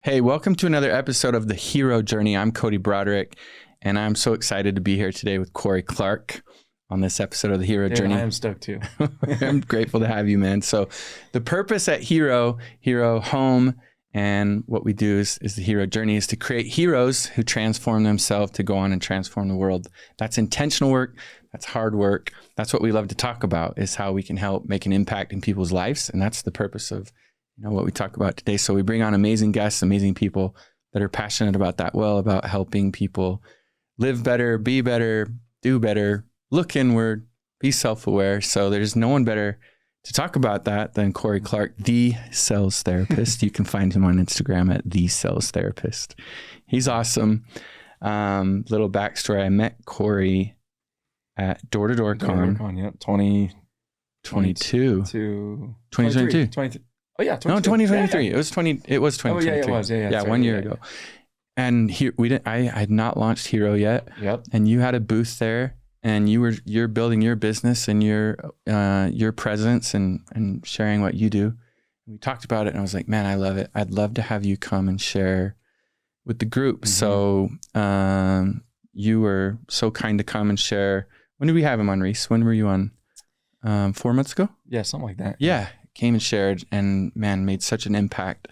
Hey, welcome to another episode of The Hero Journey. I'm Cody Broderick, and I'm so excited to be here today with Cory Clark on this episode of The Hero Journey. I am stoked too. I'm grateful to have you, man. So the purpose at Hero Home, and what we do is the Hero Journey is to create heroes who transform themselves to go on and transform the world. That's intentional work. That's hard work. That's what we love to talk about, is how we can help make an impact in people's lives. And that's the purpose of what we talk about today. So we bring on amazing guests, amazing people that are passionate about that, about helping people live better, be better, do better, look inward, be self-aware. So there's no one better to talk about that than Cory Clark, the sales therapist. You can find him on Instagram at the sales therapist. He's awesome. Little backstory. I met Cory at Door to Door Con. Yeah, 2022. 2022. Oh yeah, 22. No, 2023. Yeah. It was 2023. Oh yeah, it was. Yeah, right, 1 year ago. And here I had not launched Hero yet. Yep. And you had a booth there, and you're building your business and your presence and sharing what you do. We talked about it, and I was like, man, I love it. I'd love to have you come and share with the group. Mm-hmm. So you were so kind to come and share. When did we have him on, Reese? When were you on? 4 months ago? Yeah, something like that. Yeah. Came and shared, and man, made such an impact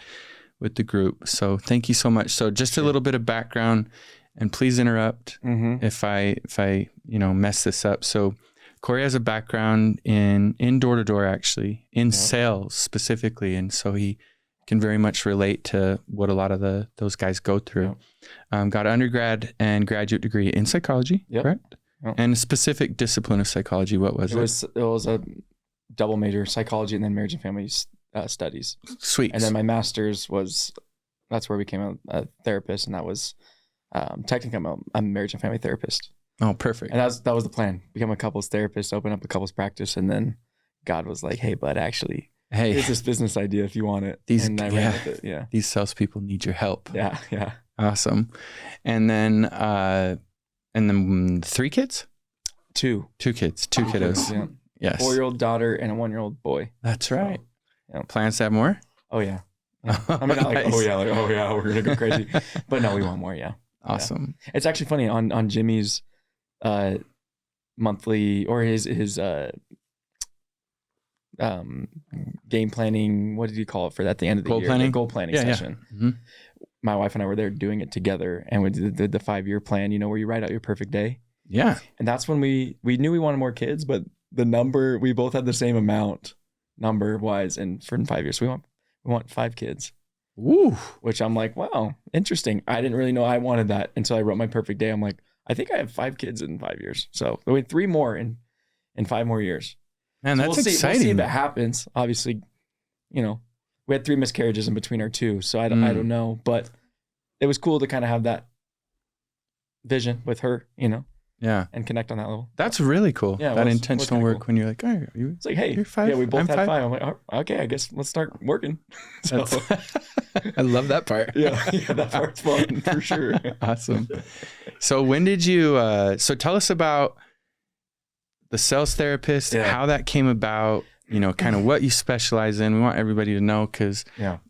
with the group. So thank you so much. So just a little bit of background, and please interrupt if I mess this up. So Cory has a background in door to door, actually in sales specifically, and so he can very much relate to what a lot of those guys go through. Got an undergrad and graduate degree in psychology, correct? Yep. And a specific discipline of psychology. What was it? It was a double major, psychology and then marriage and family studies. Sweet. And then my master's that's where I became a therapist, and that was technically I'm a marriage and family therapist. Oh, perfect. And that was the plan. Become a couples therapist, open up a couples practice, and then God was like, hey, bud, actually, here's this business idea if you want it. And I ran with it. Yeah. These salespeople need your help. Yeah. Yeah. Awesome. And then 3 kids? Two kids, 2 kiddos. Yeah. Yes. 4-year-old daughter and a 1-year-old boy. That's right. So, Plans to have more? Oh yeah. I mean, not like, Nice. we're gonna go crazy, but no, we want more. Yeah. Awesome. Yeah. It's actually funny on Jimmy's monthly or his game planning. What did you call it for that? At the end of the year, planning? Goal planning session. Yeah. Mm-hmm. My wife and I were there doing it together, and we did the 5-year plan. Where you write out your perfect day. Yeah. And that's when we knew we wanted more kids, but the number, we both had the same amount number wise, and for 5 years, we want 5 kids. Ooh. Which I'm like, wow, interesting. I didn't really know I wanted that until I wrote my perfect day. I'm like, I think I have 5 kids in 5 years. So we had 3 more in 5 more years. Man, so that's exciting. We'll see if it happens. Obviously, we had 3 miscarriages in between our 2. So I don't know, but it was cool to kind of have that vision with her, Yeah. and connect on that level. That's really cool. Yeah, that intentional work cool. When you're like, oh, it's like, hey, you're 5. Yeah, we both I'm had 5. 5. I'm like, oh, okay, I guess let's start working. So I love that part. yeah, that part's fun for sure. Awesome. So when did you, so tell us about the sales therapist, how that came about, kind of what you specialize in. We want everybody to know, because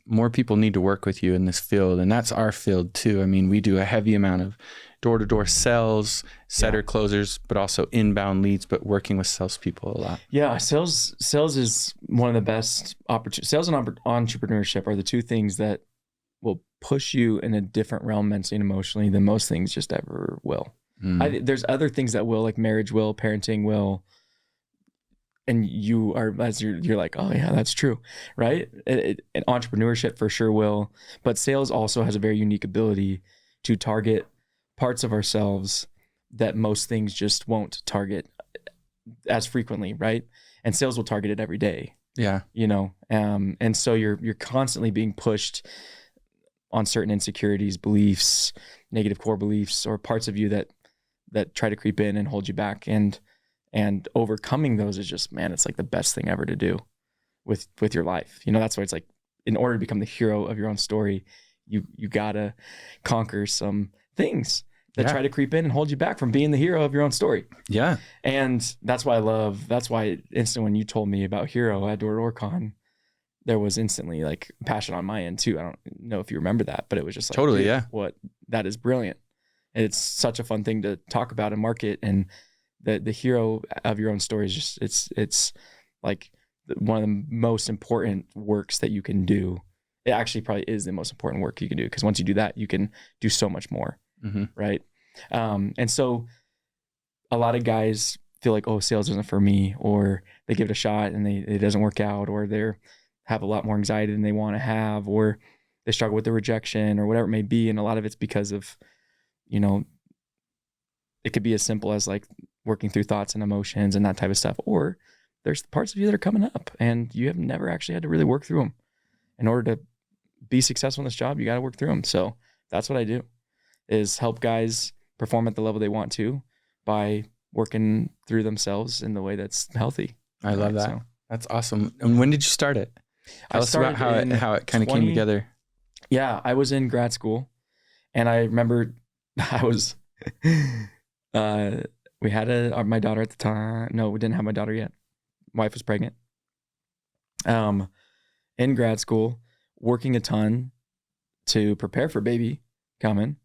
more people need to work with you in this field. And that's our field too. I mean, we do a heavy amount of door-to-door sales, setter closers, but also inbound leads, but working with salespeople a lot. Yeah, sales is one of the best opportunities. Sales and entrepreneurship are the 2 things that will push you in a different realm mentally and emotionally than most things just ever will. There's other things that will, like marriage will, parenting will, and you are, as you're like, oh yeah, that's true, right? And entrepreneurship for sure will, but sales also has a very unique ability to target parts of ourselves that most things just won't target as frequently, right? And sales will target it every day. Yeah. And so you're constantly being pushed on certain insecurities, beliefs, negative core beliefs, or parts of you that try to creep in and hold you back. And overcoming those is just, man, it's like the best thing ever to do with your life. That's why it's like, in order to become the hero of your own story, you gotta conquer some things that try to creep in and hold you back from being the hero of your own story. Yeah. And that's why instantly when you told me about Hero at Door to Door Con, there was instantly like passion on my end too. I don't know if you remember that, but it was just like, Totally, dude, yeah. that is brilliant. And it's such a fun thing to talk about and market. And the hero of your own story is just, it's like one of the most important works that you can do. It actually probably is the most important work you can do, because once you do that, you can do so much more. Mm-hmm. Right. And so a lot of guys feel like, oh, sales isn't for me, or they give it a shot and it doesn't work out, or they're have a lot more anxiety than they want to have, or they struggle with the rejection or whatever it may be. And a lot of it's because of, you know, it could be as simple as like working through thoughts and emotions and that type of stuff. Or there's parts of you that are coming up and you have never actually had to really work through them. In order to be successful in this job, you got to work through them. So that's what I do, is help guys perform at the level they want to by working through themselves in the way that's healthy. I love that. So, that's awesome. And when did you start it? Tell us about how it kind of came together. Yeah, I was in grad school, and I remember I was, we had my daughter at the time. No, we didn't have my daughter yet. Wife was pregnant. In grad school, working a ton to prepare for baby coming.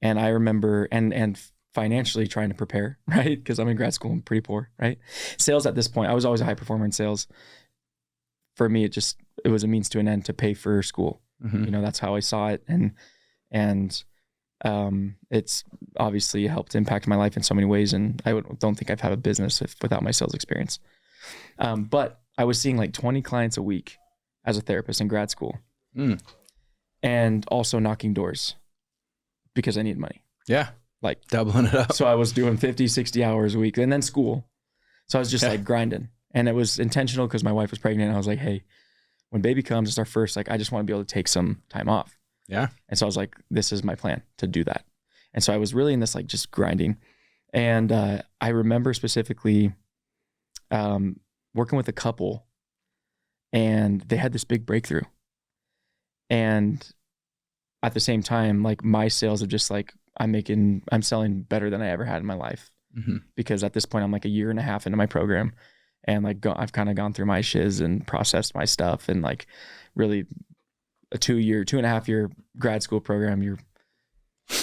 And I remember, and financially trying to prepare, right? Because I'm in grad school, I'm pretty poor, right? Sales at this point, I was always a high performer in sales. For me, it was a means to an end to pay for school. Mm-hmm. You know, that's how I saw it. And it's obviously helped impact my life in so many ways. And I don't think I've had a business without my sales experience. But I was seeing like 20 clients a week as a therapist in grad school, and also knocking doors because I needed money. Yeah. Like doubling it up. So I was doing 50, 60 hours a week, and then school. So I was just like grinding, and it was intentional because my wife was pregnant. And I was like, hey, when baby comes, it's our first, like, I just want to be able to take some time off. Yeah. And so I was like, this is my plan to do that. And so I was really in this, like, just grinding. And I remember specifically working with a couple, and they had this big breakthrough. And at the same time, like, my sales of just like, I'm selling better than I ever had in my life. Mm-hmm. Because at this point I'm like a year and a half into my program, and like I've kind of gone through my shiz and processed my stuff, and like really a 2.5 year grad school program, you're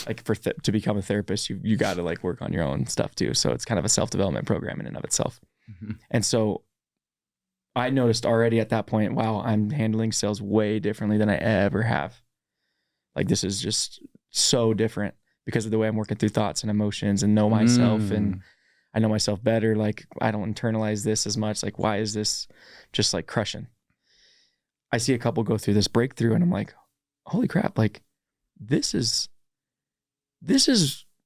like to become a therapist, you got to like work on your own stuff too. So it's kind of a self-development program in and of itself. Mm-hmm. And so I noticed already at that point, wow, I'm handling sales way differently than I ever have. Like, this is just so different because of the way I'm working through thoughts and emotions and know myself, and I know myself better. Like, I don't internalize this as much. Like, why is this just like crushing? I see a couple go through this breakthrough, and I'm like, holy crap. Like, this is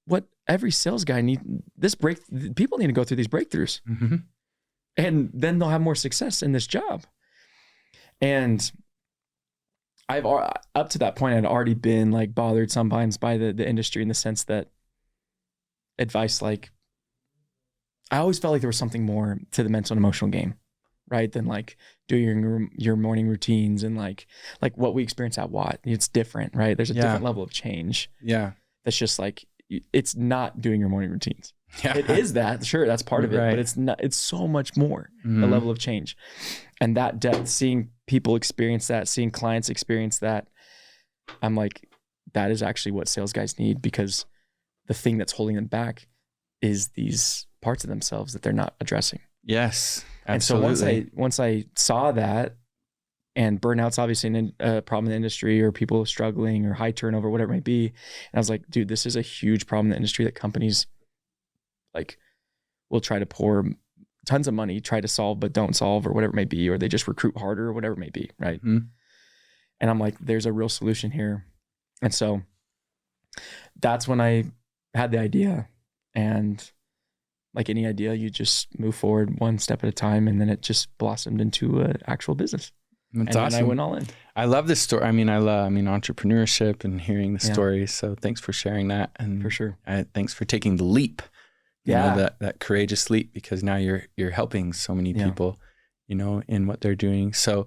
what every sales guy people need to go through these breakthroughs. Mm-hmm. And then they'll have more success in this job. And I've up to that point, I'd already been like bothered sometimes by the industry, in the sense that advice, like, I always felt like there was something more to the mental and emotional game, right? Than like doing your morning routines and like what we experience at Watt. It's different, right? There's a different level of change. Yeah. That's just like, it's not doing your morning routines. Yeah. It is that, sure, that's part of it, right. But it's not, it's so much more, the level of change. And that depth, seeing people experience that, seeing clients experience that, I'm like, that is actually what sales guys need, because the thing that's holding them back is these parts of themselves that they're not addressing. Yes, absolutely. And so once I saw that, and burnout's obviously a problem in the industry, or people struggling, or high turnover, whatever it might be. And I was like, dude, this is a huge problem in the industry that companies like will try to pour tons of money, try to solve, but don't solve, or whatever it may be, or they just recruit harder, or whatever it may be. Right. Mm-hmm. And I'm like, there's a real solution here. And so that's when I had the idea, and like any idea, you just move forward one step at a time, and then it just blossomed into an actual business. That's awesome. And I went all in. I love this story. I mean, entrepreneurship and hearing the stories. So thanks for sharing that. And for sure. Thanks for taking the leap. You know, that courageous leap, because now you're helping so many people, you know, in what they're doing. So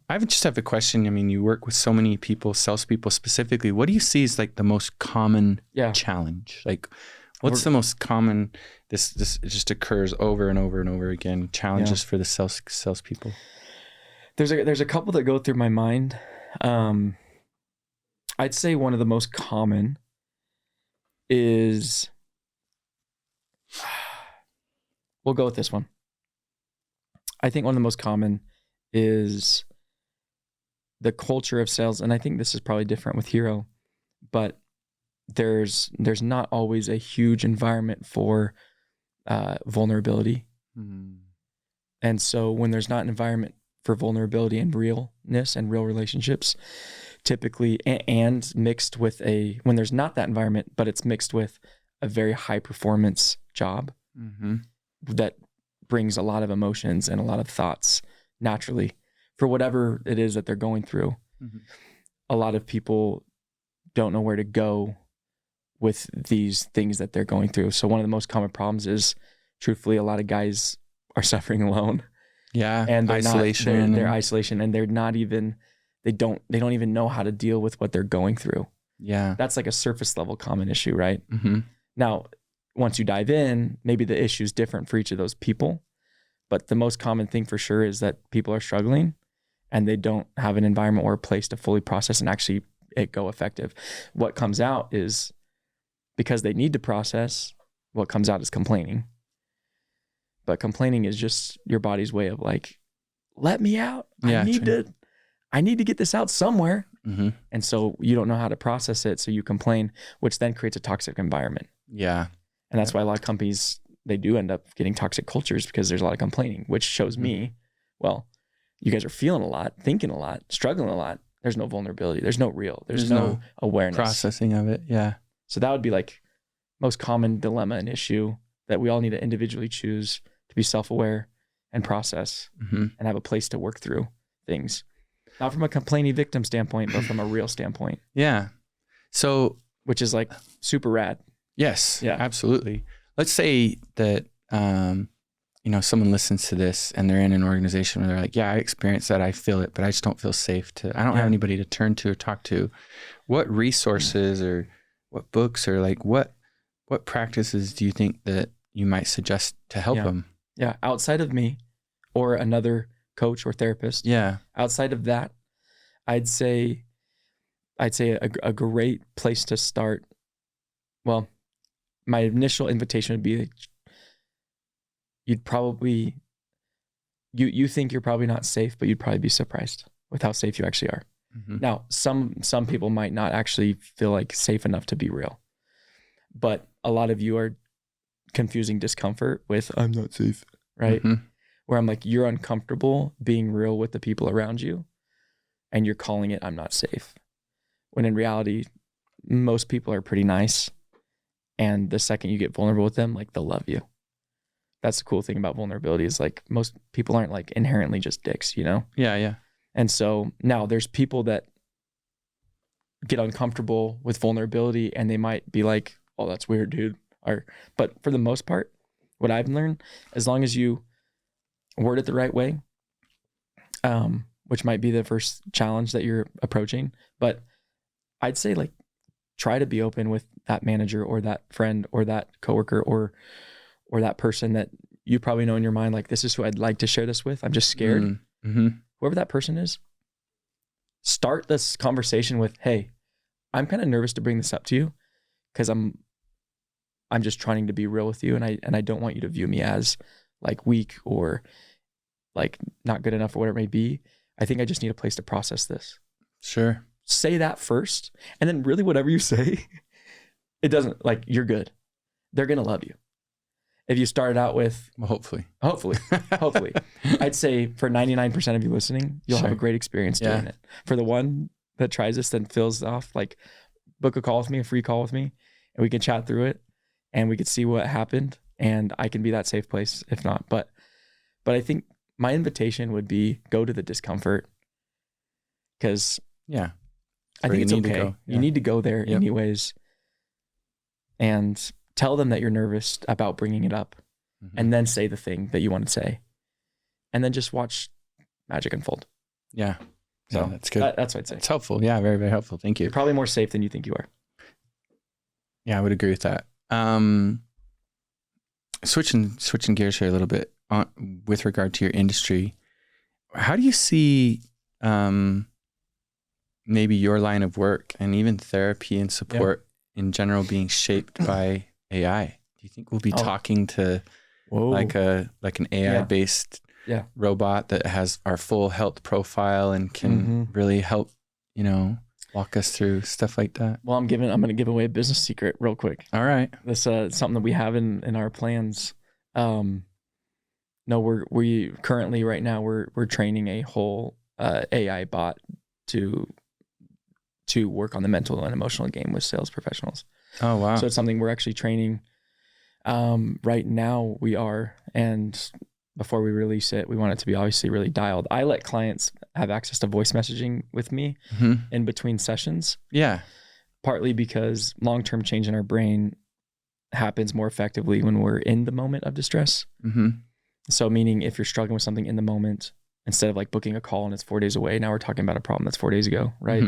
I just have a question. I mean, you work with so many people, salespeople specifically. What do you see as like the most common challenge? Like, what's the most common, this just occurs over and over and over again, challenges for the salespeople? There's a couple that go through my mind. I'd say one of the most common is, we'll go with this one. I think one of the most common is the culture of sales. And I think this is probably different with Hero, but there's not always a huge environment for vulnerability. And so when there's not an environment for vulnerability and realness and real relationships, typically, and mixed with when there's not that environment, but it's mixed with a very high performance job that brings a lot of emotions and a lot of thoughts naturally for whatever it is that they're going through. A lot of people don't know where to go with these things that they're going through. So one of the most common problems is, truthfully, a lot of guys are suffering alone. Yeah. And isolation. They're isolation, and they're not even, they don't even know how to deal with what they're going through. Yeah. That's like a surface level common issue, right? Now, once you dive in, maybe the issue is different for each of those people. But the most common thing for sure is that people are struggling and they don't have an environment or a place to fully process and actually it go effective. What comes out is, because they need to process, what comes out is complaining. But complaining is just your body's way of like, let me out. I need to get this out somewhere. And so you don't know how to process it. So you complain, which then creates a toxic environment. Yeah. And that's why a lot of companies, they do end up getting toxic cultures, because there's a lot of complaining, which shows me, well, you guys are feeling a lot, thinking a lot, struggling a lot. There's no vulnerability. There's no there's no awareness. Processing of it. Yeah. So that would be like most common dilemma and issue that we all need to individually choose to be self-aware and process and have a place to work through things. Not from a complaining victim standpoint, but from a real standpoint. Yeah. So, which is like super rad. Yes. Yeah. Absolutely. Let's say that, someone listens to this and they're in an organization where they're like, yeah, I experienced that. I feel it, but I just don't feel safe I don't have anybody to turn to or talk to. What resources or what books or like what practices do you think that you might suggest to help them? Yeah. Outside of me or another coach or therapist. Yeah. Outside of that, I'd say a great place to start. Well, my initial invitation would be, you'd probably, you think you're probably not safe, but you'd probably be surprised with how safe you actually are. Now, some people might not actually feel like safe enough to be real, but a lot of you are confusing discomfort with I'm not safe, right? Where I'm like, you're uncomfortable being real with the people around you and you're calling it I'm not safe. When in reality, most people are pretty nice. And the second you get vulnerable with them, like, they'll love you. That's the cool thing about vulnerability, is like most people aren't like inherently just dicks, you know? Yeah, yeah. And so now there's people that get uncomfortable with vulnerability and they might be like, oh, that's weird, dude. But for the most part, what I've learned, as long as you word it the right way, which might be the first challenge that you're approaching, but I'd say like, try to be open with that manager or that friend or that coworker or that person that you probably know in your mind, like, this is who I'd like to share this with. I'm just scared. Whoever that person is, start this conversation with, hey, I'm kind of nervous to bring this up to you because I'm just trying to be real with you. And I don't want you to view me as like weak or like not good enough or whatever it may be. I think I just need a place to process this. Sure. Say that first. And then really whatever you say, it doesn't, like, you're good. They're going to love you. If you started out with, well, hopefully, I'd say for 99% of you listening, you'll have a great experience doing it. For the one that tries this, then feels off, like, book a call with me, a free call with me, and we can chat through it and we could see what happened. And I can be that safe place if not. But I think my invitation would be, go to the discomfort, because I think it's okay. You need to go there anyways, and tell them that you're nervous about bringing it up, and then say the thing that you want to say, and then just watch magic unfold. Yeah. So that's good. That's what I'd say. It's helpful. Yeah. Very, very helpful. Thank you. You're probably more safe than you think you are. Yeah, I would agree with that. Switching gears here a little bit with regard to your industry. how do you see maybe your line of work and even therapy and support in general being shaped by AI? Do you think we'll be talking to like an AI based robot that has our full health profile and can really help, walk us through stuff like that? Well, I'm going to give away a business secret real quick. All right. This something that we have in our plans. No, we currently right now we're training a whole AI bot to work on the mental and emotional game with sales professionals. Oh, wow. So it's something we're actually training. Right now we are, and before we release it, we want it to be obviously really dialed. I let clients have access to voice messaging with me in between sessions. Yeah. Partly because long-term change in our brain happens more effectively when we're in the moment of distress. So meaning if you're struggling with something in the moment, instead of like booking a call and it's 4 days away, now we're talking about a problem that's 4 days ago, right?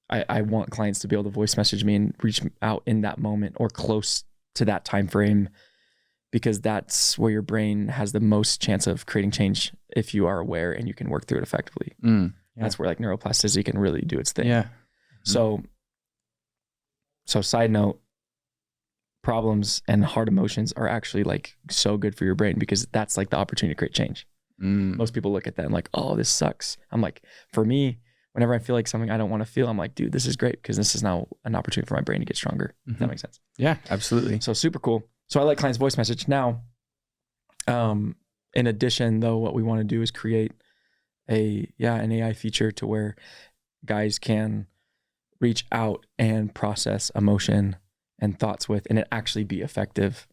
I want clients to be able to voice message me and reach out in that moment or close to that time frame, because that's where your brain has the most chance of creating change if you are aware and you can work through it effectively. That's where like neuroplasticity can really do its thing. Yeah. So side note, problems and hard emotions are actually like so good for your brain, because that's like the opportunity to create change. Most people look at that and like, oh, this sucks. I'm like, for me, whenever I feel like something I don't want to feel, I'm like, dude, this is great, because this is now an opportunity for my brain to get stronger. If that makes sense. Yeah, absolutely. So super cool. So I let clients voice message. Now, in addition though, what we want to do is create an AI feature to where guys can reach out and process emotion and thoughts with, and it actually be effective,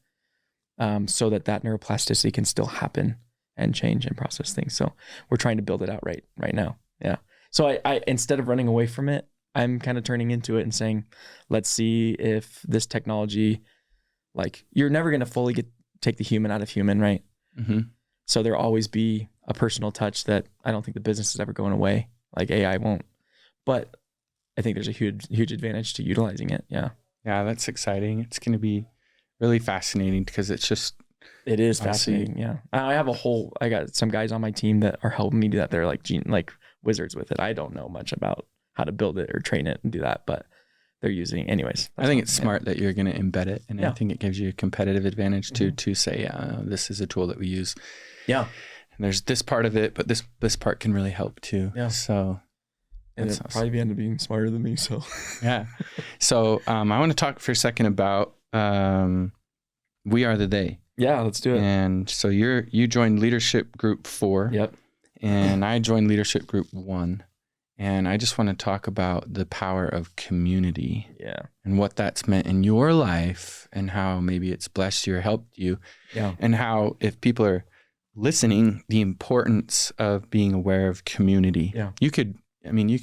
so that neuroplasticity can still happen and change and process things. So we're trying to build it out right now. Yeah. So I instead of running away from it, I'm kind of turning into it and saying, let's see if this technology, like, you're never going to fully take the human out of human, right? So there'll always be a personal touch that I don't think the business is ever going away. Like AI won't, but I think there's a huge advantage to utilizing it. Yeah. Yeah, that's exciting. It's going to be really fascinating, because it is fascinating. Yeah. I got some guys on my team that are helping me do that. They're like wizards with it. I don't know much about how to build it or train it and do that, but they're using it anyways. I think it's smart that you're going to embed it. And I think it gives you a competitive advantage to say, this is a tool that we use. Yeah. And there's this part of it, but this part can really help too. Yeah. So. And it'll probably end up being smarter than me. So yeah. So I want to talk for a second about We Are the They. Yeah, let's do it. And so you joined Leadership Group 4. Yep. And I joined Leadership Group 1. And I just want to talk about the power of community. Yeah. And what that's meant in your life, and how maybe it's blessed you or helped you. Yeah. And how, if people are listening, the importance of being aware of community. Yeah. You could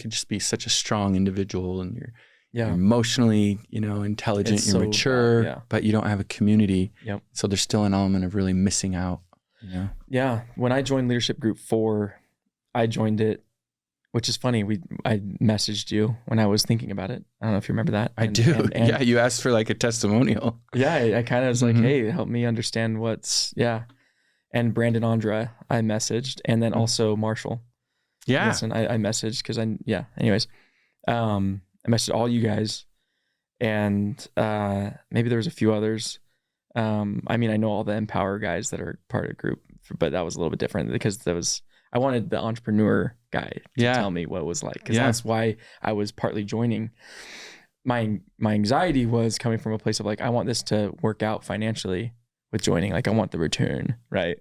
just be such a strong individual, and you're emotionally, intelligent, you're mature, but you don't have a community. Yep. So there's still an element of really missing out. Yeah. When I joined Leadership Group 4, I joined it, which is funny. I messaged you when I was thinking about it. I don't know if you remember that. I do. Yeah. You asked for like a testimonial. Yeah. I kind of was like, hey, help me understand and Brandon Andra, I messaged, and then also Marshall. Yeah. Listen, I messaged because anyways, I messaged all you guys, and maybe there was a few others. I know all the Empower guys that are part of the group, but that was a little bit different, because I wanted the entrepreneur guy to tell me what it was like, because that's why I was partly joining. My anxiety was coming from a place of like, I want this to work out financially with joining. Like, I want the return, right?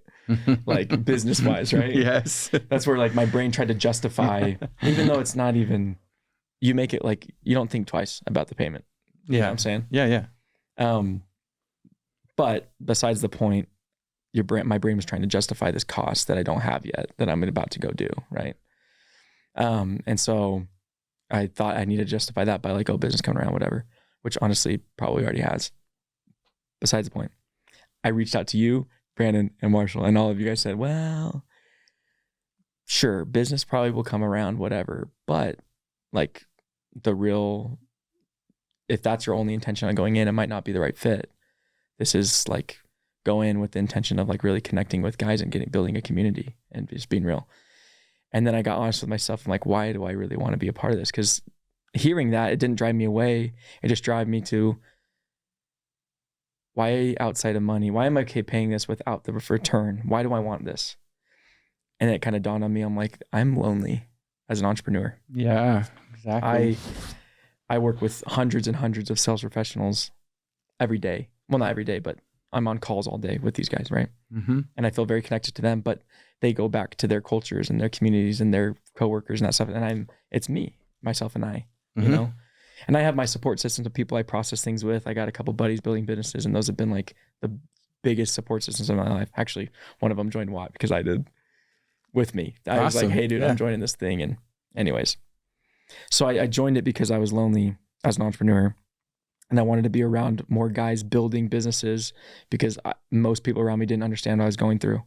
Like business wise, right? Yes. That's where like my brain tried to justify, even though it's not even, you make it like, you don't think twice about the payment. You know what I'm saying? Yeah. But besides the point, my brain was trying to justify this cost that I don't have yet, that I'm about to go do. Right. And so I thought I needed to justify that by like, oh, business coming around, whatever, which honestly probably already has. Besides the point, I reached out to you, Brandon, and Marshall, and all of you guys said, well, sure, business probably will come around, whatever, but like if that's your only intention on going in, it might not be the right fit. This is like, go in with the intention of like really connecting with guys and building a community and just being real. And then I got honest with myself. I'm like, why do I really want to be a part of this? Because hearing that, it didn't drive me away. It just drove me to, why outside of money? Why am I okay paying this without the return? Why do I want this? And it kind of dawned on me. I'm like, I'm lonely as an entrepreneur. Yeah, exactly. I work with hundreds and hundreds of sales professionals every day. Well, not every day, but I'm on calls all day with these guys, right? Mm-hmm. And I feel very connected to them, but they go back to their cultures and their communities and their coworkers and that stuff. And it's me, myself and I, you know? And I have my support systems of people I process things with. I got a couple buddies building businesses, and those have been like the biggest support systems of my life. Actually, one of them joined Watt because I did with me. I was like, hey dude, I'm joining this thing. And anyways, so I joined it because I was lonely as an entrepreneur. And I wanted to be around more guys building businesses because most people around me didn't understand what I was going through.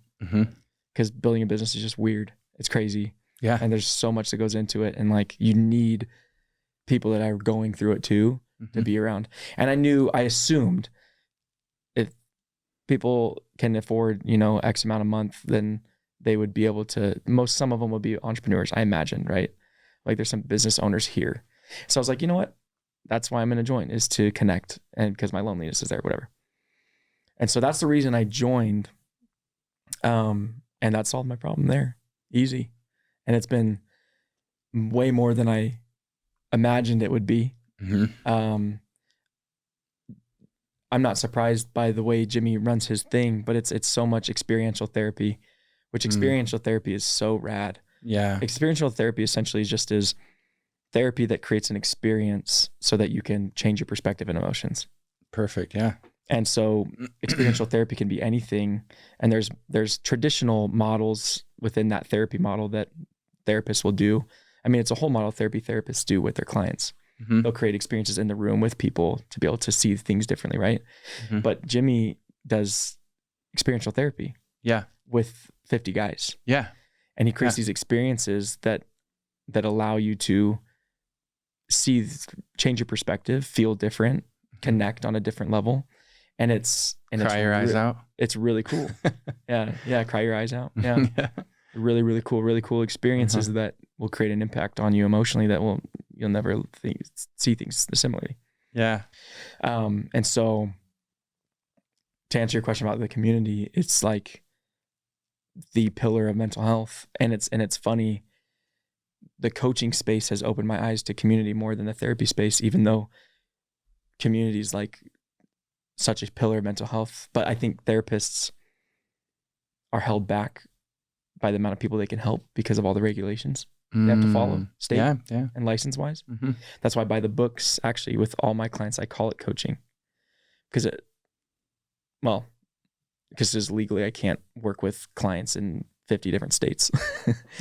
Because building a business is just weird. It's crazy. Yeah. And there's so much that goes into it. And like, you need people that are going through it too to be around. And I assumed if people can afford, X amount a month, then they would be able to, some of them would be entrepreneurs, I imagine, right? Like there's some business owners here. So I was like, you know what? That's why I'm going to join, is to connect, and because my loneliness is there, whatever. And so that's the reason I joined. And that solved my problem there. Easy. And it's been way more than I imagined it would be. I'm not surprised by the way Jimmy runs his thing, but it's so much experiential therapy, which experiential therapy is so rad. Yeah. Experiential therapy essentially is therapy that creates an experience so that you can change your perspective and emotions. Perfect. Yeah. And so experiential therapy can be anything. And there's traditional models within that therapy model that therapists will do. I mean, it's a whole model therapy therapists do with their clients. They'll create experiences in the room with people to be able to see things differently, right? But Jimmy does experiential therapy. Yeah. With 50 guys. Yeah. And he creates these experiences that allow you to change your perspective, feel different, connect on a different level. And cry your eyes out. It's really cool. Yeah. Cry your eyes out. Yeah. Really, really cool experiences that will create an impact on you emotionally that you'll never see things similarly. Yeah. And so to answer your question about the community, it's like the pillar of mental health. And it's funny. The coaching space has opened my eyes to community more than the therapy space, even though community is like such a pillar of mental health. But I think therapists are held back by the amount of people they can help because of all the regulations they have to follow state and license wise. That's why I buy the books. Actually, with all my clients, I call it coaching because legally I can't work with clients in 50 different states.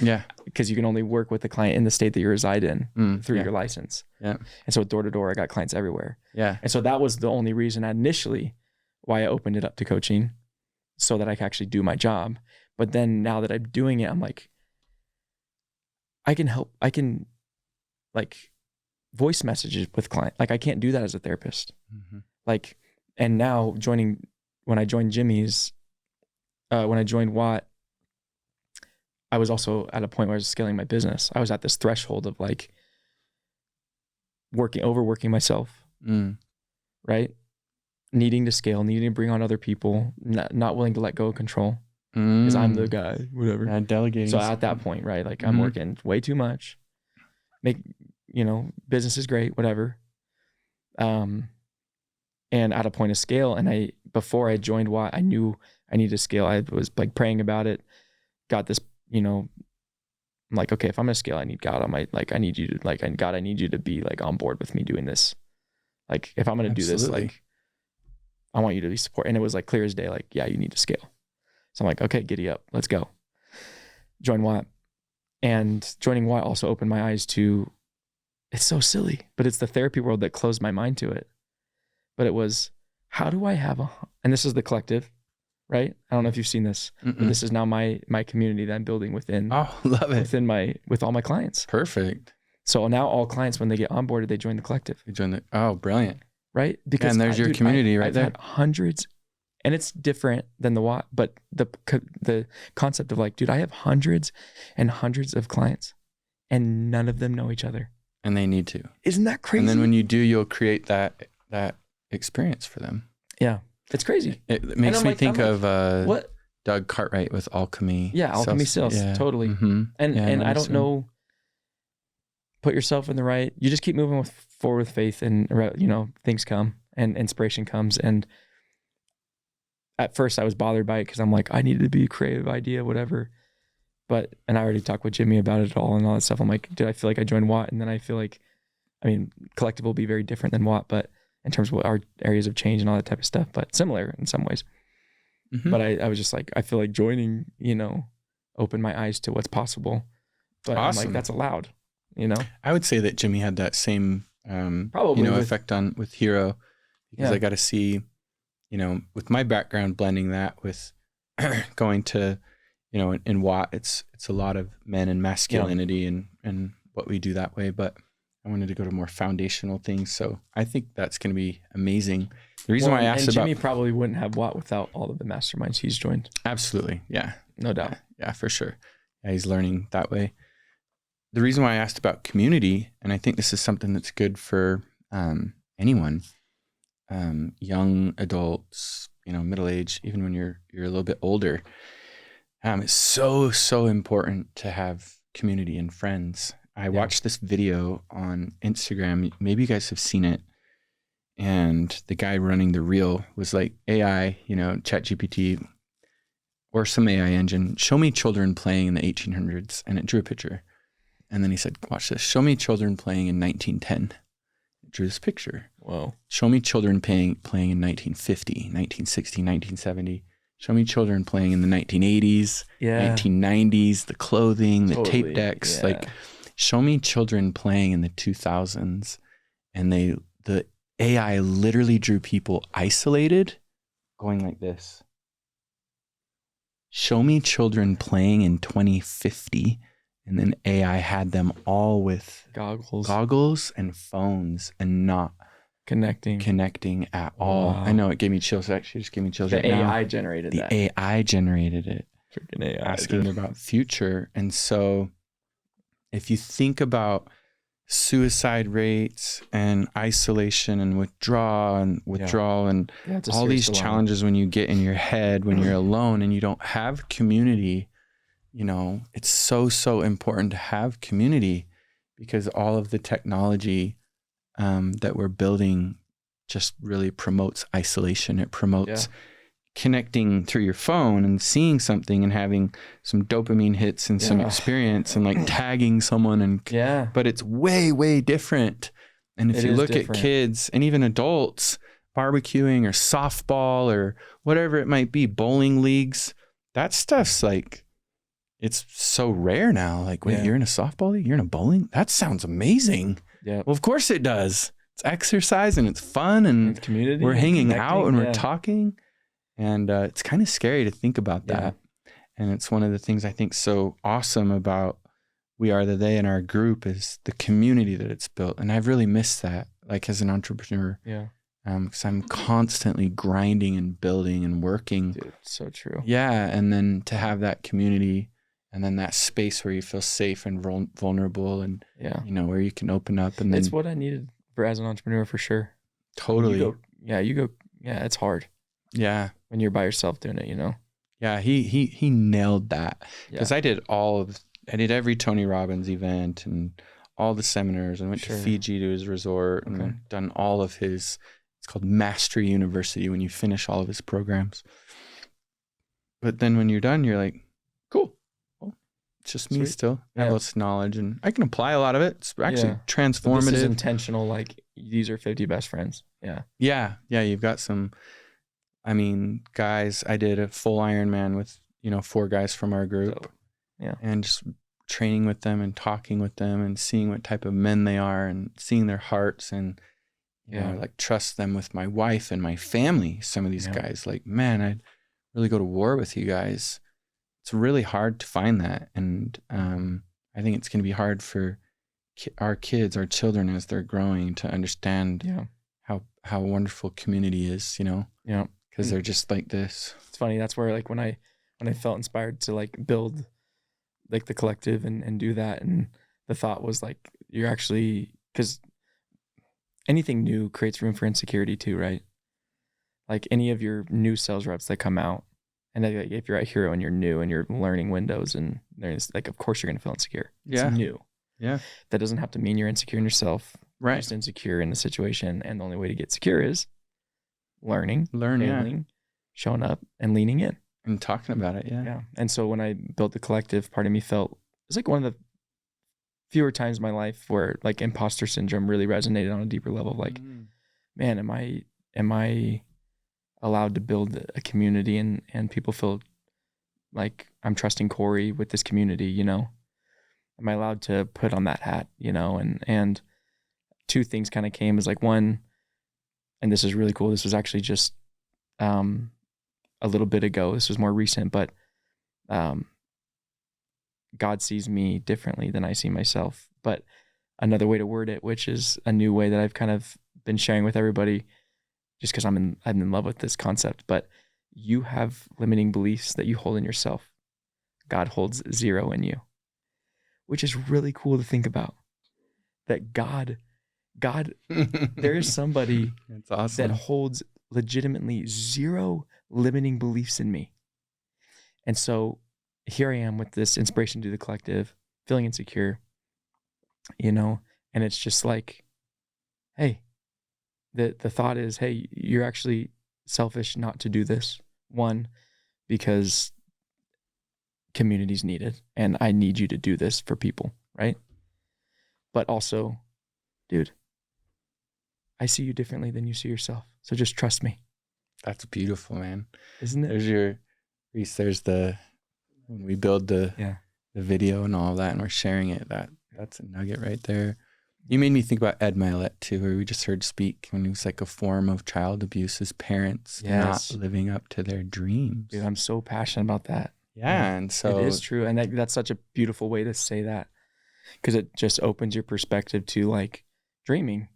Yeah. Because you can only work with the client in the state that you reside in through your license. Yeah. And so door to door, I got clients everywhere. Yeah. And so that was the only reason initially why I opened it up to coaching, so that I could actually do my job. But then now that I'm doing it, I'm like, I can like voice messages with client. Like I can't do that as a therapist. Like, and now when I joined Jimmy's, when I joined Watt, I was also at a point where I was scaling my business. I was at this threshold of like overworking myself, right? Needing to scale, needing to bring on other people, not willing to let go of control because I'm the guy, whatever. Yeah, delegating. So at that point, right? Like I'm working way too much. Business is great, whatever. And at a point of scale, and before I joined Watt, I knew I needed to scale. I was like praying about it, got this, I'm like, okay, if I'm gonna scale, I need God on my, like, I need you to, like, God, I need you to be like on board with me doing this. Like, if I'm gonna do this, like, I want you to be support. And it was like clear as day, like, yeah, you need to scale. So I'm like, okay, giddy up, let's go. Join Watt. And joining Watt also opened my eyes to, it's so silly, but it's the therapy world that closed my mind to it. But it was, how do I have and this is the collective, right? I don't know if you've seen this, but this is now my community that I'm building within. Oh, love it. With all my clients. Perfect. So now all clients, when they get onboarded, they join the collective. Oh, brilliant. Right? Because and there's your community right there. I've had hundreds And it's different than the Watt, but the concept of like, dude, I have hundreds and hundreds of clients and none of them know each other. And they need to. Isn't that crazy? And then when you do, you'll create that experience for them. Yeah. It's crazy. It makes me think of what? Doug Cartwright with Alchemy. Yeah, Alchemy Sales. Yeah. Totally. Mm-hmm. And I don't know, put yourself in the right, you just keep moving forward with faith and, you know, things come and inspiration comes. And at first I was bothered by it because I'm like, I needed to be a creative idea, whatever. And I already talked with Jimmy about it all and all that stuff. I'm like, dude, I feel like I joined Watt. And then I feel like, I mean, Collective will be very different than Watt, but in terms of what our areas of change and all that type of stuff, but similar in some ways. Mm-hmm. But I was just like, I feel like joining, you know, opened my eyes to what's possible. But awesome. I'm like, that's allowed, you know? I would say that Jimmy had that same, probably, you know, effect with Hero, because I got to see, you know, with my background, blending that with going to, you know, in Watt, it's a lot of men and masculinity and what we do that way. But I wanted to go to more foundational things. So I think that's going to be amazing. The reason why I asked about... Jimmy probably wouldn't have Watt without all of the masterminds he's joined. Absolutely. Yeah. No doubt. Yeah, for sure. Yeah, he's learning that way. The reason why I asked about community, and I think this is something that's good for anyone, young adults, you know, middle age, even when you're a little bit older, it's so important to have community and friends. I watched this video on Instagram. Maybe you guys have seen it. And the guy running the reel was like, AI, you know, ChatGPT or some AI engine, show me children playing in the 1800s. And it drew a picture. And then he said, watch this. Show me children playing in 1910. It drew this picture. Whoa. Show me children playing in 1950, 1960, 1970. Show me children playing in the 1980s, 1990s, the clothing, the tape decks. Like, show me children playing in the 2000s. And the AI literally drew people isolated, going like this. Show me children playing in 2050. And then AI had them all with goggles and phones and not connecting at all. Wow. I know it gave me chills. It actually just gave me chills. The AI generated that. The AI generated it. Freaking AI. Asking about future. And so if you think about suicide rates and isolation and withdrawal and all these challenges when you get in your head, when you're alone and you don't have community, you know, it's so important to have community, because all of the technology that we're building just really promotes isolation. It promotes connecting through your phone and seeing something and having some dopamine hits and some experience and like tagging someone but it's way different. And if you look at kids and even adults barbecuing or softball or whatever it might be, bowling leagues, that stuff's like, it's so rare now. Like, wait, you're in a softball league? You're in a bowling? That sounds amazing. Yeah. Well, of course it does. It's exercise and it's fun and it's community. We're hanging out and we're talking. And it's kind of scary to think about that. And it's one of the things I think so awesome about We Are the They and our group is the community that it's built. And I've really missed that, like as an entrepreneur. Yeah. Because I'm constantly grinding and building and working. Dude, so true. Yeah. And then to have that community and then that space where you feel safe and vulnerable and, you know, where you can open up. And then it's what I needed as an entrepreneur for sure. Totally. It's hard. Yeah. When you're by yourself doing it, you know? Yeah. He nailed that. Because I did every Tony Robbins event and all the seminars and went to Fiji to his resort and done all of his, it's called Mastery University when you finish all of his programs. But then when you're done, you're like, cool. It's just me still. I have lots of knowledge and I can apply a lot of it. It's actually transformative. This is intentional. Like, these are 50 best friends. Yeah. Yeah. Yeah. You've got some, I mean, guys, I did a full Ironman with, 4 guys from our group. Yeah. And just training with them and talking with them and seeing what type of men they are and seeing their hearts and, you know, like trust them with my wife and my family. Some of these guys, like, man, I'd really go to war with you guys. It's really hard to find that. And I think it's going to be hard for our kids, our children, as they're growing to understand how wonderful community is, you know? Yeah. because they're just like this. It's funny. That's where like when I felt inspired to like build like the collective and do that, and the thought was like, you're actually, because anything new creates room for insecurity too, right? Like any of your new sales reps that come out, and like, if you're at Hero and you're new and you're learning Windows, and there's like, of course you're gonna feel insecure. It's new. Yeah. That doesn't have to mean you're insecure in yourself. Right. You're just insecure in the situation, and the only way to get secure is learning, failing, showing up, and leaning in. And talking about it, Yeah. And so when I built the collective, part of me felt it was like one of the fewer times in my life where like imposter syndrome really resonated on a deeper level. Like, man, am I allowed to build a community and people feel like I'm trusting Cory with this community, you know? Am I allowed to put on that hat, you know? And two things kind of came as like one, and this is really cool. This was actually just a little bit ago. This was more recent, but God sees me differently than I see myself. But another way to word it, which is a new way that I've kind of been sharing with everybody, just because I'm in love with this concept. But you have limiting beliefs that you hold in yourself. God holds 0 in you, which is really cool to think about. That God, there is somebody That's awesome. that holds legitimately 0 limiting beliefs in me. And so here I am with this inspiration to the collective, feeling insecure, you know, and it's just like, hey, the thought is, hey, you're actually selfish not to do this. One, because community's needed and I need you to do this for people, right? But also, dude, I see you differently than you see yourself. So just trust me. That's beautiful, man. Isn't it? There's your, Reese, there's when we build the video and all of that and we're sharing it, that's a nugget right there. You made me think about Ed Milet too, where we just heard speak when he was like a form of child abuse as parents not living up to their dreams. Dude, I'm so passionate about that. Yeah. And so it is true. And that's such a beautiful way to say that, because it just opens your perspective to like dreaming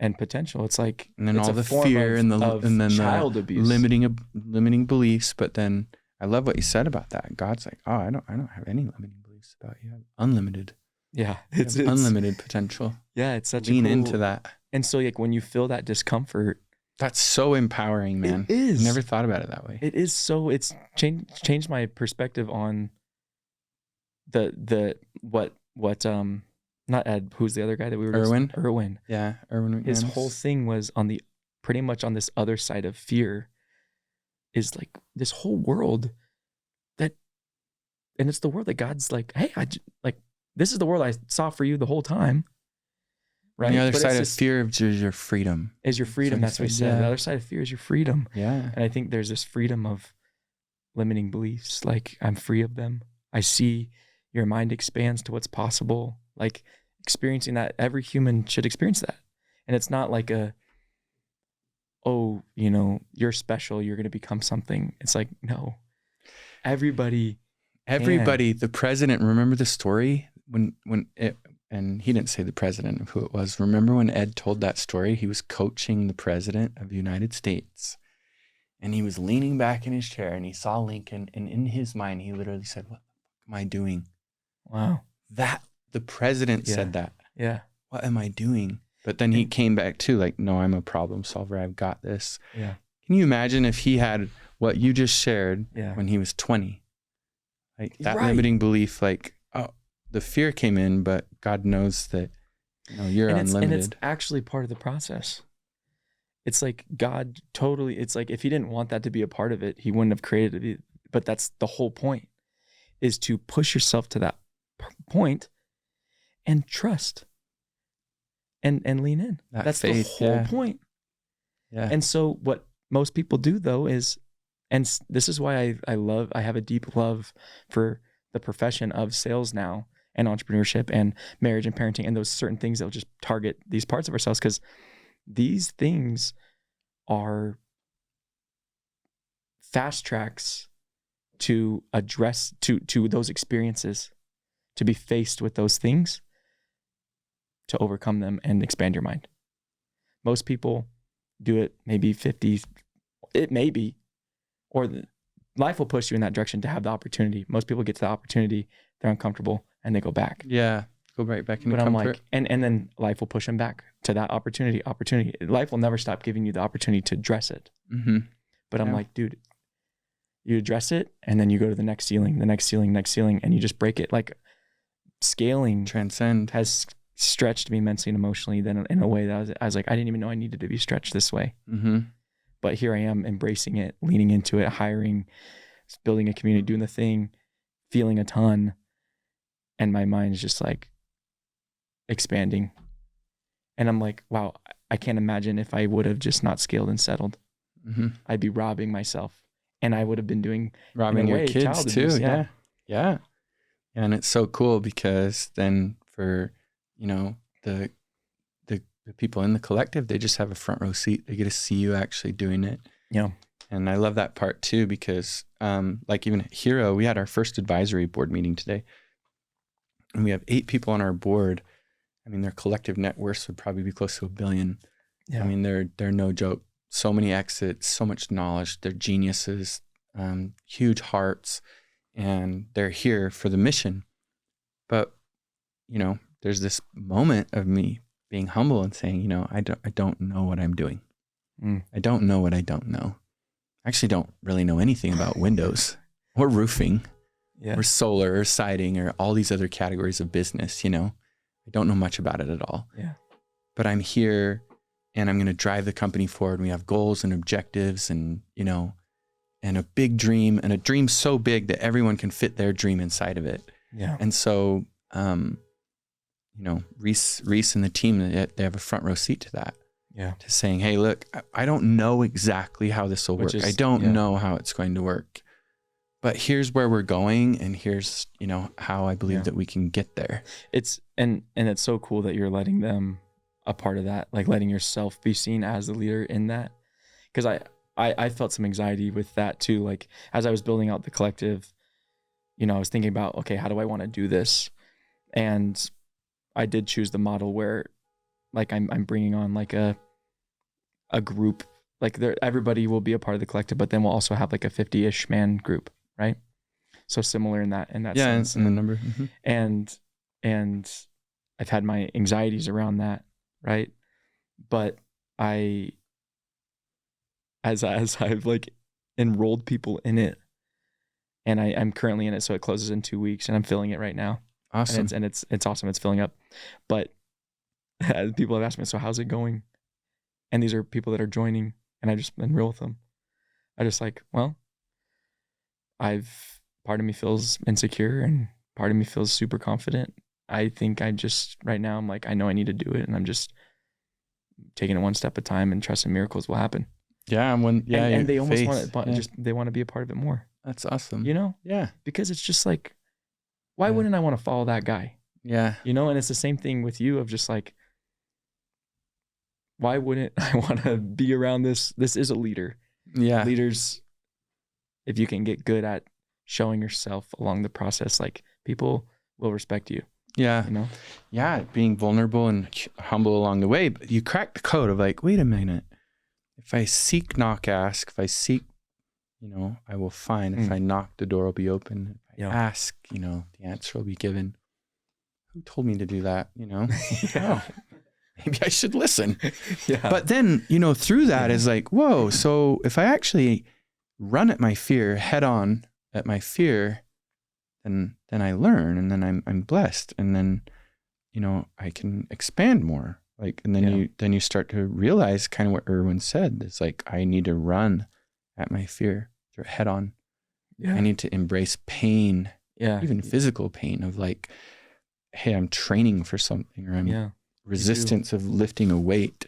and potential. It's like, and then it's all a the form fear and then child the abuse, limiting beliefs. But then I love what you said about that. God's like, oh, I don't have any limiting beliefs about you. I have unlimited. Yeah, it's unlimited potential. Yeah, it's such lean into that. And so like when you feel that discomfort, that's so empowering, man. It is. I never thought about it that way. It is. So it's changed my perspective on the what not Ed, who's the other guy that we were Erwin. Yeah, Erwin. His whole thing was pretty much on this other side of fear, is like this whole world and it's the world that God's like, hey, this is the world I saw for you the whole time. Right. And the other side of fear is your freedom. Is your freedom. That's what he said. The other side of fear is your freedom. Yeah. And I think there's this freedom of limiting beliefs. Like, I'm free of them. I see your mind expands to what's possible. Like, experiencing that, every human should experience that. And it's not like you're special, you're going to become something. It's like, no, everybody, the president, remember the story and he didn't say the president of who it was. Remember when Ed told that story? He was coaching the president of the United States and he was leaning back in his chair and he saw Lincoln, and in his mind, he literally said, what am I doing? Wow. The president said that. Yeah. What am I doing? But then he came back to like, no, I'm a problem solver. I've got this. Yeah. Can you imagine if he had what you just shared when he was 20? Like that limiting belief, like, oh, the fear came in, but God knows that you're unlimited. And it's actually part of the process. It's like God totally, it's like if he didn't want that to be a part of it, he wouldn't have created it. But that's the whole point, is to push yourself to that point and trust and lean in. That's faith, the whole point. Yeah. And so what most people do though is, and this is why I have a deep love for the profession of sales now, and entrepreneurship and marriage and parenting, and those certain things that will just target these parts of ourselves, because these things are fast tracks to address to those experiences, to be faced with those things, to overcome them and expand your mind. Most people do it maybe 50 it may be, or life will push you in that direction to have the opportunity. Most people get to the opportunity, they're uncomfortable, and they go back. Yeah. Go right back into But I'm comfort. like, and then life will push them back to that opportunity. Life will never stop giving you the opportunity to address it. Mm-hmm. But I'm Yeah. like, dude, you address it, and then you go to the next ceiling, and you just break it. Like scaling Transcend. has stretched me mentally and emotionally then in a way that I was like, I didn't even know I needed to be stretched this way. Mm-hmm. But here I am embracing it, leaning into it, hiring, building a community, doing the thing, feeling a ton. And my mind is just like expanding. And I'm like, wow, I can't imagine if I would have just not scaled and settled. Mm-hmm. I'd be robbing myself. And I would have been doing Robbing your kids child too. abuse. Yeah. Yeah. And it's so cool because then for, the people in the collective, they just have a front row seat. They get to see you actually doing it. Yeah. And I love that part too, because like even at Hero, we had our first advisory board meeting today. And we have 8 people on our board. I mean, their collective net worth would probably be close to $1 billion. Yeah. I mean, they're no joke. So many exits, so much knowledge. They're geniuses, huge hearts, and they're here for the mission. But, there's this moment of me being humble and saying, I don't know what I'm doing. I don't know what I don't know. I actually don't really know anything about windows or roofing or solar or siding or all these other categories of business, I don't know much about it at all. Yeah. But I'm here and I'm going to drive the company forward. We have goals and objectives and, and a big dream, and a dream so big that everyone can fit their dream inside of it. Yeah. And so, Reese and the team, they have a front row seat to that. Yeah. To saying, hey, look, I don't know exactly how this will work. I don't know how it's going to work. But here's where we're going, and here's, how I believe that we can get there. It's and it's so cool that you're letting them a part of that, like letting yourself be seen as the leader in that. Because I felt some anxiety with that too. Like as I was building out the collective, I was thinking about, okay, how do I want to do this? And I did choose the model where like I'm bringing on like a group, like everybody will be a part of the collective, but then we'll also have like a 50-ish man group, right? So similar in that sense. Yeah, in the number. Mm-hmm. And I've had my anxieties around that, right? But as I've like enrolled people in it, and I'm currently in it, so it closes in 2 weeks, and I'm filling it right now. Awesome. And it's awesome. It's filling up. But people have asked me, so how's it going? And these are people that are joining, and I've just been real with them. I just like, well, part of me feels insecure and part of me feels super confident. I think right now I'm like, I know I need to do it, and I'm just taking it one step at a time and trusting miracles will happen. Yeah. And they almost want it, but they want to be a part of it more. That's awesome. Yeah. Because it's just like, why wouldn't I want to follow that guy? Yeah. And it's the same thing with you of just like, why wouldn't I want to be around this? This is a leader. Yeah. Leaders, if you can get good at showing yourself along the process, like people will respect you. Yeah. Yeah. Being vulnerable and humble along the way. But you crack the code of like, wait a minute. If I seek, knock, ask. If I seek, I will find. If I knock, the door will be open. If I ask, the answer will be given. Who told me to do that? Oh, maybe I should listen. Yeah. But then, through that is like, whoa. So if I actually run at my fear, head on at my fear, then I learn, and then I'm blessed, and then, I can expand more. Like, and then you start to realize kind of what Erwin said. It's like, I need to run at my fear, head on. Yeah. I need to embrace pain, even physical pain of like, hey, I'm training for something, or I'm resistance of lifting a weight,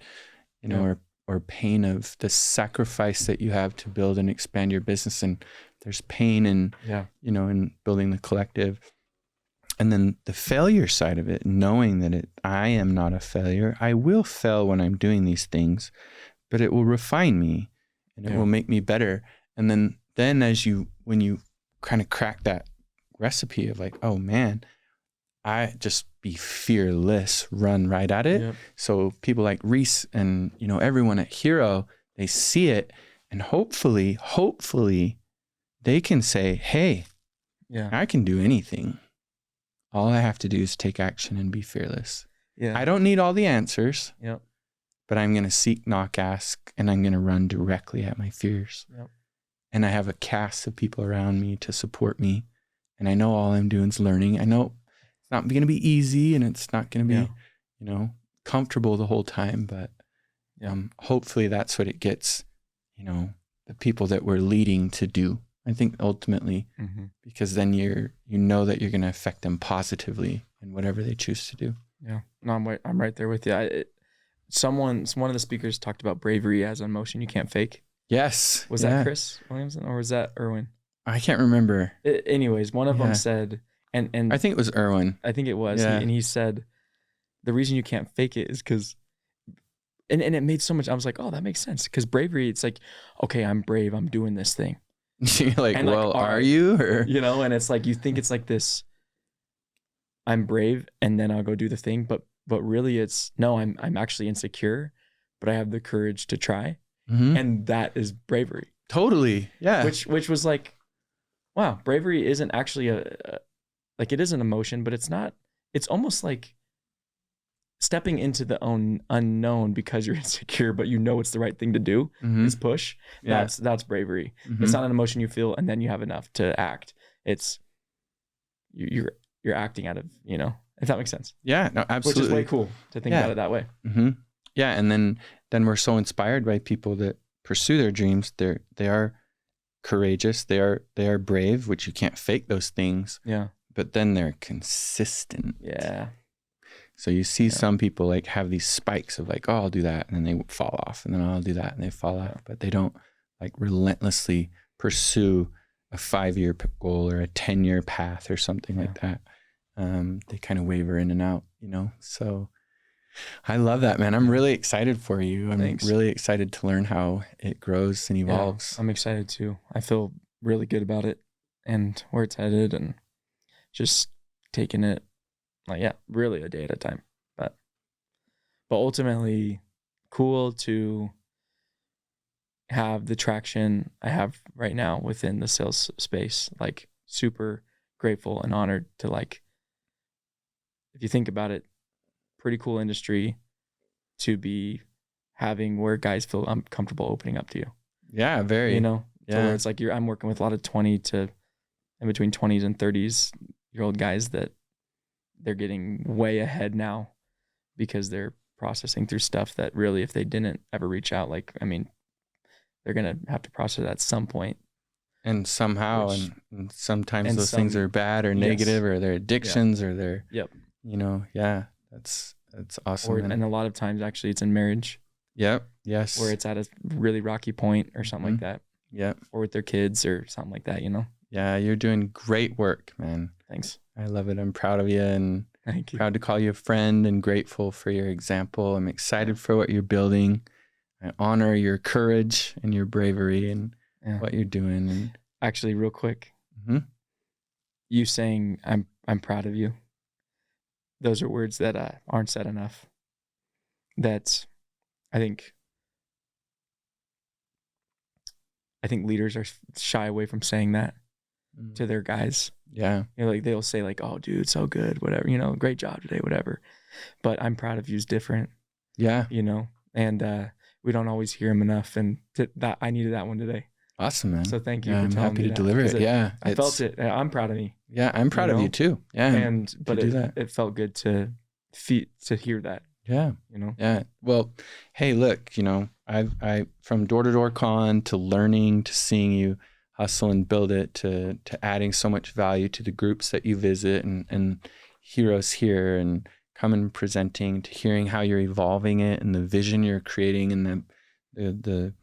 or pain of the sacrifice that you have to build and expand your business. And there's pain in, in building the collective. And then the failure side of it, knowing that I am not a failure. I will fail when I'm doing these things, but it will refine me and it will make me better. And then when you kind of crack that recipe of like, oh man, I just be fearless, run right at it. Yep. So people like Reese and, everyone at Hero, they see it And hopefully they can say, hey, Yeah. I can do anything. All I have to do is take action and be fearless. Yeah. I don't need all the answers, Yep. but I'm going to seek, knock, ask, and I'm going to run directly at my fears. Yep. And I have a cast of people around me to support me. And I know all I'm doing is learning. I know it's not going to be easy and it's not going to be, comfortable the whole time, but hopefully that's what it gets, the people that we're leading to do. I think ultimately, because then you know that you're going to affect them positively in whatever they choose to do. Yeah. No, I'm right there with you. One of the speakers talked about bravery as an emotion you can't fake. Yes. Was that Chris Williamson or was that Erwin? I can't remember. Anyways, one of them said, and I think it was Erwin. I think it was, and he said, the reason you can't fake it is because, and it made so much, I was like, oh, that makes sense. Because bravery, it's like, okay, I'm brave, I'm doing this thing. You're like, and well, are you? Or and it's like, you think it's like this, I'm brave and then I'll go do the thing. But really it's, no, I'm actually insecure, but I have the courage to try. And that is bravery. Totally. Yeah. Which was like, wow, bravery isn't actually it is an emotion, but it's not, it's almost like stepping into the unknown because you're insecure, but it's the right thing to do is push. Yeah. That's bravery. It's not an emotion you feel and then you have enough to act. It's you're acting out of, if that makes sense. Yeah, no, absolutely. Which is way cool to think about it that way. Yeah. And then we're so inspired by people that pursue their dreams. They are courageous. They are brave, which you can't fake those things. Yeah. But then they're consistent. Yeah. So you see some people like have these spikes of like, oh, I'll do that. And then they fall off. And then I'll do that. And they fall off. But they don't like relentlessly pursue a 5-year goal or a 10-year path or something like that. They kind of waver in and out, So I love that, man. I'm really excited for you. I'm really excited to learn how it grows and evolves. Yeah, I'm excited too. I feel really good about it and where it's headed and just taking it really a day at a time. But ultimately cool to have the traction I have right now within the sales space. Like super grateful and honored to if you think about it, pretty cool industry to be having where guys feel comfortable opening up to you. Yeah, very. So where it's like I'm working with a lot of 20 to in between 20s and 30s-year-old guys that they're getting way ahead now because they're processing through stuff that really, if they didn't ever reach out, they're going to have to process at some point. And somehow, and sometimes those things are bad or negative or they're addictions or they're, that's awesome. And a lot of times actually it's in marriage. Yep. Yes. Where it's at a really rocky point or something like that. Yep. Or with their kids or something like that, Yeah. You're doing great work, man. Thanks. I love it. I'm proud of you and thank you. Proud to call you a friend and grateful for your example. I'm excited for what you're building. I honor your courage and your bravery and what you're doing. And actually, real quick, you saying I'm proud of you. Those are words that aren't said enough. That I think leaders are shy away from saying that to their guys. Yeah. They'll say oh, dude, so good, whatever, great job today, whatever. But I'm proud of you is different. Yeah. And we don't always hear them enough. And that I needed that one today. Awesome, man. So thank you. Yeah, for I'm telling happy me to that, deliver it. I felt it. I'm proud of me. Yeah, I'm proud of you too. Yeah. But it felt good to hear that. Yeah. Yeah. Well, hey, look, I from door-to-door con to learning to seeing you hustle and build it to adding so much value to the groups that you visit and heroes here and coming and presenting to hearing how you're evolving it and the vision you're creating and the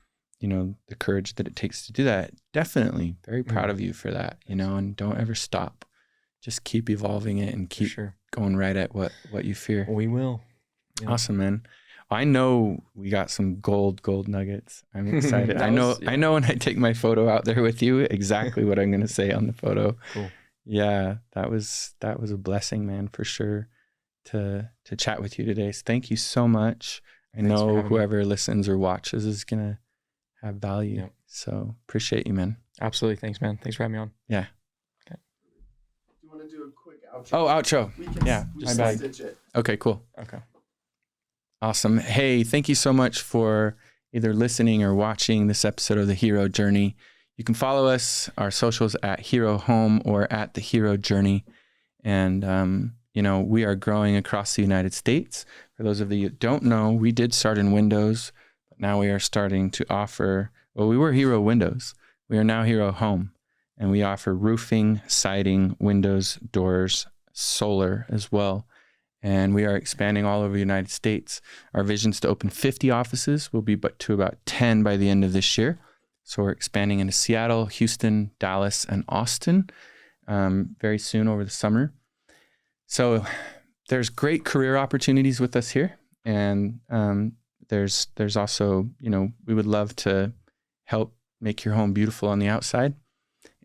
courage that it takes to do that. Definitely very proud of you for that, and don't ever stop. Just keep evolving it and keep going right at what you fear. We will. Yeah. Awesome, man. I know we got some gold nuggets. I'm excited. I know when I take my photo out there with you, exactly what I'm going to say on the photo. Cool. Yeah, that was a blessing, man, for sure to chat with you today. So thank you so much. I know whoever listens or watches is going to have value. Yep. So appreciate you, man. Absolutely. Thanks, man. Thanks for having me on. Yeah. Okay. Do you want to do a quick outro? Oh, outro. We can Yeah, just my bad. stitch it. Okay, cool. Okay. Awesome. Hey, thank you so much for either listening or watching this episode of The Hero Journey. You can follow us, our socials at Hero Home or at The Hero Journey. And, we are growing across the United States. For those of you who don't know, we did start in Windows, but now we are starting to offer, we were Hero Windows. We are now Hero Home, and we offer roofing, siding, windows, doors, solar as well. And we are expanding all over the United States. Our vision is to open 50 offices. We'll be to about 10 by the end of this year. So we're expanding into Seattle, Houston, Dallas, and Austin very soon over the summer. So there's great career opportunities with us here. And there's also, we would love to help make your home beautiful on the outside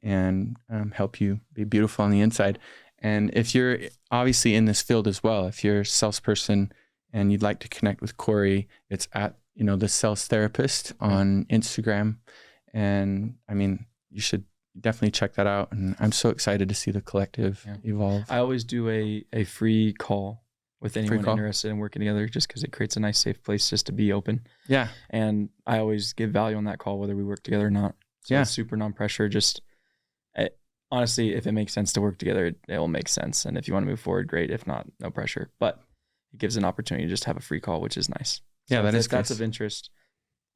and help you be beautiful on the inside. And if you're obviously in this field as well, if you're a salesperson and you'd like to connect with Cory, it's at, the Sales Therapist on Instagram. And you should definitely check that out. And I'm so excited to see the collective evolve. I always do a free call with anyone interested in working together, just because it creates a nice, safe place just to be open. Yeah. And I always give value on that call, whether we work together or not. So it's super non-pressure. Honestly, if it makes sense to work together, it will make sense. And if you want to move forward, great. If not, no pressure. But it gives an opportunity to just have a free call, which is nice. Yeah, so if that's of interest,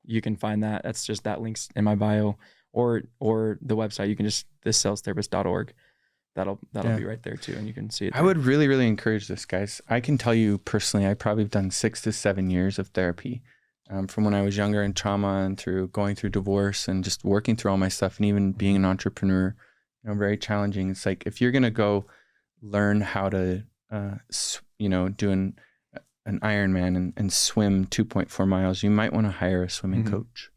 you can find that. That's just that link's in my bio or the website. You can just thissalestherapist.org. That'll be right there too, and you can see it there. I would really, really encourage this, guys. I can tell you personally, I probably have done 6 to 7 years of therapy from when I was younger in trauma and through going through divorce and just working through all my stuff and even being an entrepreneur. Very challenging. It's like if you're going to go learn how to, do an Ironman and swim 2.4 miles, you might want to hire a swimming coach.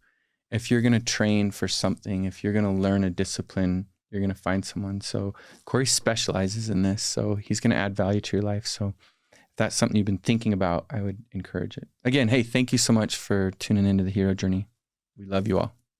If you're going to train for something, if you're going to learn a discipline, you're going to find someone. So Cory specializes in this, so he's going to add value to your life. So if that's something you've been thinking about, I would encourage it. Again, hey, thank you so much for tuning into The Hero Journey. We love you all.